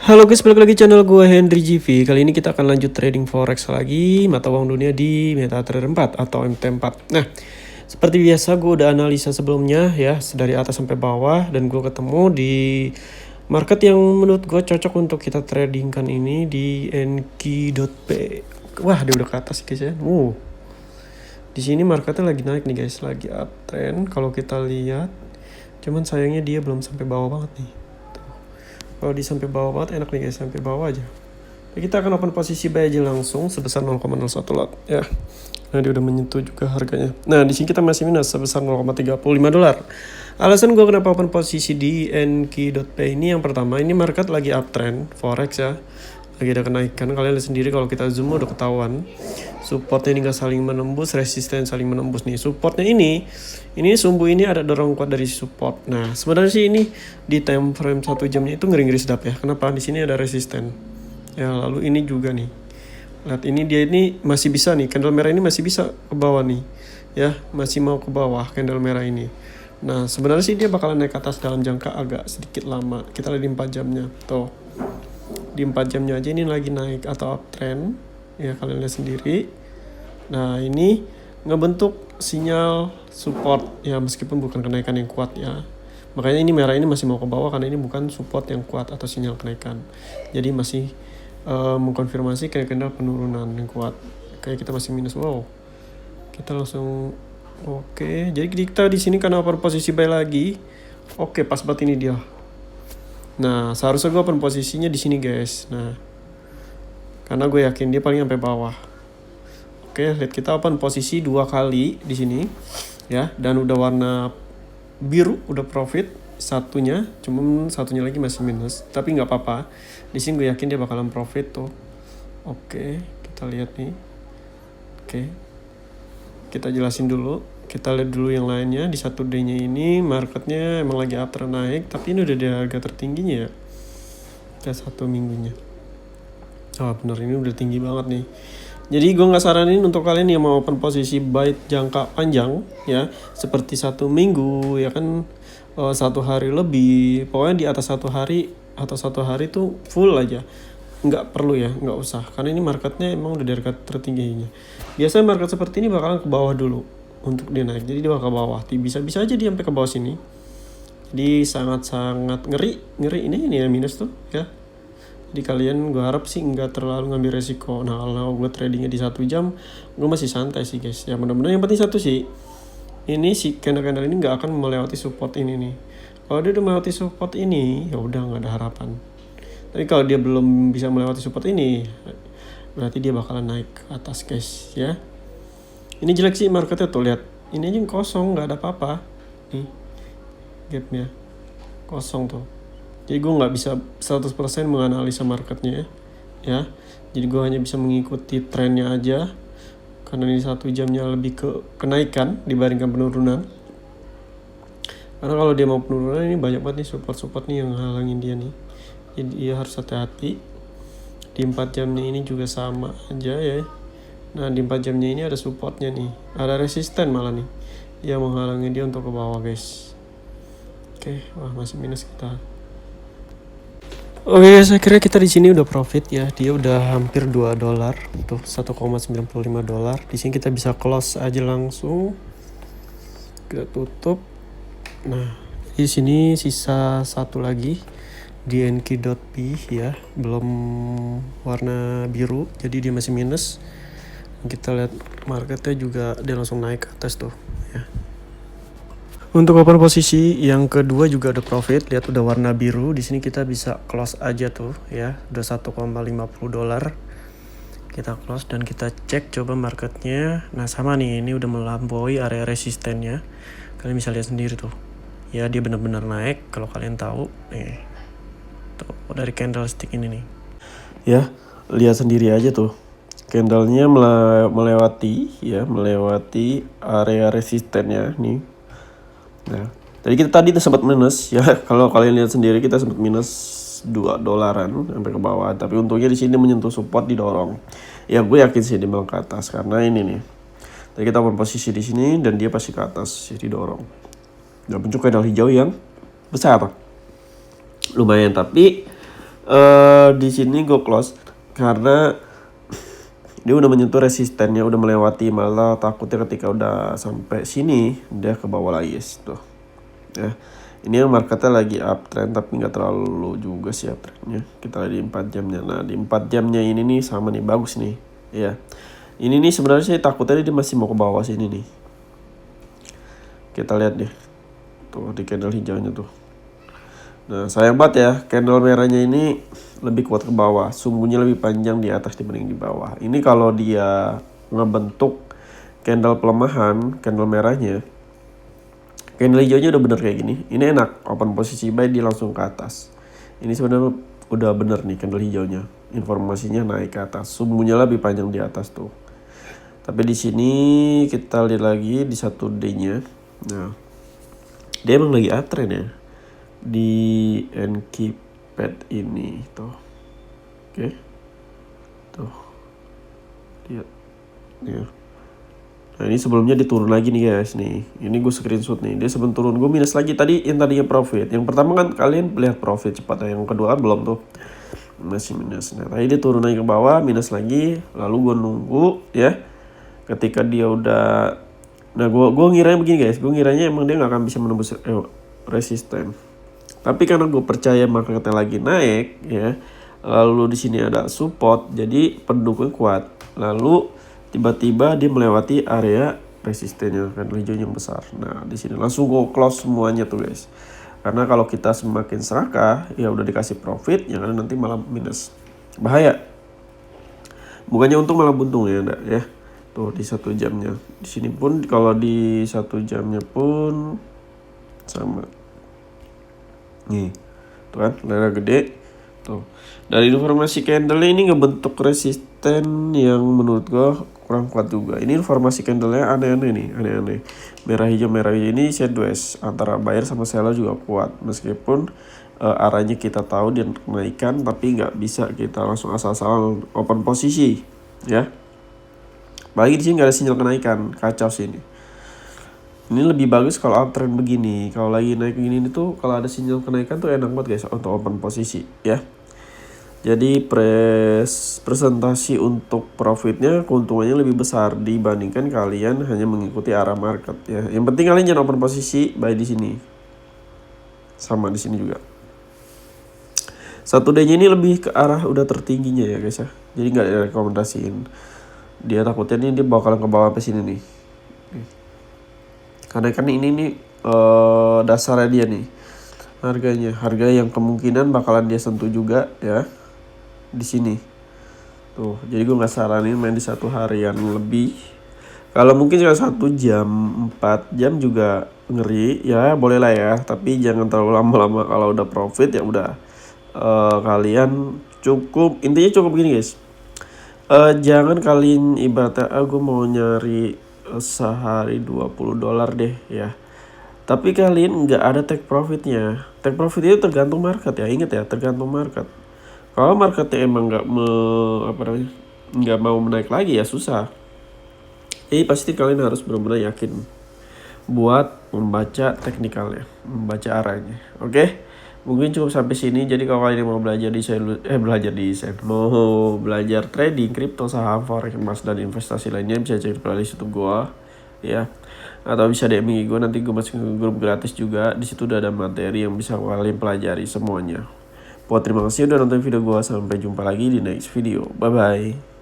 Halo guys, balik lagi channel gue Henry GV. Kali ini kita akan lanjut trading forex lagi, mata uang dunia di MetaTrader 4 atau MT4. Nah, seperti biasa gue udah analisa sebelumnya ya, dari atas sampai bawah, dan gue ketemu di market yang menurut gue cocok untuk kita tradingkan ini di Enki.p. Wah, dia udah ke atas guys ya. Di sini marketnya lagi naik nih guys, lagi uptrend kalau kita lihat. Cuman sayangnya dia belum sampai bawah banget nih. Kalau di sampai bawah banget enak nih guys, sampai bawah aja. Nah, kita akan open posisi buy aja langsung sebesar 0,01 lot ya. Nah, dia udah menyentuh juga harganya. Nah, di sini kita masih minus sebesar 0,35 dolar. Alasan gue kenapa open posisi di Enki.p ini, yang pertama, ini market lagi uptrend forex ya. Lagi ada kenaikan, kalian lihat sendiri kalau kita zoom udah ketahuan. Supportnya ini nggak saling menembus, resisten saling menembus nih. Supportnya ini sumbu ini ada dorong kuat dari support. Nah, sebenarnya sih ini di time frame 1 jamnya itu ngeri-ngeri sedap ya. Kenapa? Di sini ada resisten. Ya, lalu ini juga nih. Lihat ini dia ini masih bisa nih, candle merah ini masih bisa ke bawah nih. Ya, masih mau ke bawah candle merah ini. Nah, sebenarnya sih dia bakalan naik ke atas dalam jangka agak sedikit lama. Kita lihat di 4 jamnya. Tuh. Di 4 jamnya aja ini lagi naik atau uptrend. Ya, kalian lihat sendiri. Nah, ini ngebentuk sinyal support ya, meskipun bukan kenaikan yang kuat ya. Makanya ini merah ini masih mau ke bawah karena ini bukan support yang kuat atau sinyal kenaikan. Jadi masih mengkonfirmasi kayak penurunan yang kuat. Kayak kita masih minus. Wow. Kita langsung oke. Jadi kita di sini karena open posisi buy lagi. Oke, pas banget ini dia. Nah, seharusnya gue open posisinya di sini guys. Nah, karena gue yakin dia paling sampai bawah. Oke, lihat kita open posisi 2 kali di sini ya, dan udah warna biru, udah profit satunya, cuma satunya lagi masih minus, tapi nggak apa-apa. Di sini gue yakin dia bakalan profit tuh. Oke, kita lihat nih. Oke, kita jelasin dulu. Kita lihat dulu yang lainnya. Di 1 day-nya ini marketnya emang lagi uptrend naik, tapi ini udah di harga tertingginya ya. Kita 1 minggunya. Bener, ini udah tinggi banget nih. Jadi gue nggak saranin untuk kalian yang mau open posisi buy jangka panjang ya, seperti 1 minggu ya kan, 1 hari lebih, pokoknya di atas 1 hari atau 1 hari tuh full aja. Nggak perlu ya, nggak usah, karena ini marketnya emang udah di harga tertingginya. Biasanya market seperti ini bakalan ke bawah dulu untuk dia naik, jadi dia bakal ke bawah, bisa aja dia sampai ke bawah sini. Jadi sangat-sangat ngeri ini ya minus tuh ya. Jadi kalian gue harap sih nggak terlalu ngambil resiko. Nah, kalau gue tradingnya di 1 jam, gue masih santai sih guys. Ya benar-benar yang penting satu sih, ini si candle ini nggak akan melewati support ini nih. Kalau dia udah melewati support ini, ya udah nggak ada harapan. Tapi kalau dia belum bisa melewati support ini, berarti dia bakalan naik ke atas guys ya. Ini jelek sih marketnya tuh, lihat. Ini aja kosong, nggak ada apa-apa. Nih, gapnya kosong tuh. Jadi gue nggak bisa 100% menganalisa marketnya ya. Jadi gue hanya bisa mengikuti trennya aja. Karena ini 1 jamnya lebih ke kenaikan dibandingkan penurunan. Karena kalau dia mau penurunan ini banyak banget nih support nih yang halangin dia nih. Jadi dia harus hati-hati. Di 4 jamnya ini juga sama aja ya. Nah, di 4 jamnya ini ada supportnya nih. Ada resisten malah nih yang menghalangi dia untuk ke bawah guys. Oke, wah masih minus kita. Oke, saya kira kita di sini udah profit ya. Dia udah hampir 2 dolar, tuh 1,95 dolar. Di sini kita bisa close aja langsung. Kita tutup. Nah, di sini sisa 1 lagi di Enki.p ya, belum warna biru, jadi dia masih minus. Kita lihat marketnya juga dia langsung naik ke atas tuh ya. Untuk open posisi yang kedua juga ada profit, lihat udah warna biru. Di sini kita bisa close aja tuh ya, udah 1,50 dolar. Kita close dan kita cek coba marketnya. Nah, sama nih, ini udah melampaui area resistennya. Kalian bisa lihat sendiri tuh. Ya, dia benar-benar naik kalau kalian tahu. Nih. Tuh, dari candlestick ini nih. Ya, lihat sendiri aja tuh. Candlenya melewati area resistennya nih. Nah, jadi kita tadi sempat minus ya. Kalau kalian lihat sendiri kita sempat minus 2 dolaran sampai ke bawah. Tapi untungnya di sini menyentuh support, didorong. Ya gue yakin sih dia mau ke atas karena ini nih. Tadi kita posisi di sini dan dia pasti ke atas, jadi didorong. Dan bentuk candle hijau yang besar. Lumayan, tapi Di sini gue close karena dia udah menyentuh resistennya, udah melewati, malah takutnya ketika udah sampai sini dia ke bawah lagi guys tuh ya. Ini yang marketnya lagi uptrend tapi nggak terlalu juga sih uptrendnya. Kita lihat di 4 jamnya. Nah di 4 jamnya ini nih sama nih, bagus nih ya. Ini nih sebenarnya sih takutnya dia masih mau ke bawah sini nih. Kita lihat deh tuh di candle hijaunya tuh. Nah sayang banget ya, candle merahnya ini lebih kuat ke bawah, sumbunya lebih panjang di atas dibanding di bawah. Ini kalau dia ngebentuk candle pelemahan, candle merahnya, candle hijaunya udah bener kayak gini, ini enak, open posisi buy dia langsung ke atas. Ini sebenarnya udah bener nih candle hijaunya, informasinya naik ke atas, sumbunya lebih panjang di atas tuh. Tapi di sini kita lihat lagi di 1D-nya. Nah, dia emang lagi uptrend ya di NQPAD ini tuh. Oke. Tuh. Lihat. Ya. Nah, ini sebelumnya dia turun lagi nih guys nih. Ini gue screenshot nih. Dia sebelum turun gue minus lagi tadi, yang tadinya profit. Yang pertama kan kalian lihat profit cepat, yang kedua kan belum tuh. Masih minus. Nah, tadi dia turun lagi ke bawah, minus lagi. Lalu gue nunggu ya. Ketika dia udah, nah gue ngiranya begini guys, gue ngiranya emang dia nggak akan bisa menembus resisten. Tapi karena gue percaya marketnya lagi naik ya, lalu di sini ada support, jadi pendukung kuat. Lalu tiba-tiba dia melewati area resistennya kan hijau yang besar. Nah di sini langsung gue close semuanya tuh guys. Karena kalau kita semakin serakah, ya udah dikasih profit, ya kan nanti malah minus, bahaya. Bukannya untung malah buntung ya, enggak ya. Tuh di 1 jamnya. Di sini pun kalau di 1 jamnya pun sama. Nih. Tuh kan, lerah gede. Tuh. Dari informasi candle ini ngebentuk resisten yang menurut gua kurang kuat juga. Ini informasi candlenya aneh-aneh nih, aneh-aneh. Merah hijau ini sideways antara buyer sama seller juga kuat. Meskipun arahnya kita tahu dia naikkan, tapi nggak bisa kita langsung asal-asalan open posisi ya. Bagi di sini nggak ada sinyal kenaikan, kacau sih ini. Ini lebih bagus kalau uptrend begini. Kalau lagi naik begini tuh, kalau ada sinyal kenaikan tuh enak banget guys untuk open posisi ya. Jadi presentasi untuk profitnya, keuntungannya lebih besar dibandingkan kalian hanya mengikuti arah market ya. Yang penting kalian jangan open posisi buy di sini. Sama di sini juga. 1D-nya ini lebih ke arah udah tertingginya ya guys ya. Jadi nggak direkomendasiin. Dia takutnya nih dia bakalan ke bawah sampai sini nih. Karena kan ini nih dasarnya dia nih. Harga yang kemungkinan bakalan dia sentuh juga ya di sini. Tuh, jadi gue nggak saranin main di 1 harian lebih. Kalau mungkin cuma 1 jam, 4 jam juga ngeri ya, boleh lah ya. Tapi jangan terlalu lama-lama. Kalau udah profit ya udah. Kalian cukup, intinya cukup begini guys. Jangan kalian ibaratnya gue mau nyari sehari $20 deh ya. Tapi kalian nggak ada take profitnya. Take profit itu tergantung market ya, ingat ya, tergantung market. Kalau marketnya emang nggak mau menaik lagi ya susah. Jadi pasti kalian harus benar-benar yakin buat membaca teknikalnya, membaca arahnya. Oke? Mungkin cukup sampai sini. Jadi kalau kalian mau belajar mau belajar trading, kripto, saham, forex, emas dan investasi lainnya, bisa cek playlist YouTube gua ya. Atau bisa DM gue, nanti gue masuk ke grup gratis juga. Di situ udah ada materi yang bisa kalian pelajari semuanya. Terima kasih udah nonton video gua. Sampai jumpa lagi di next video. Bye bye.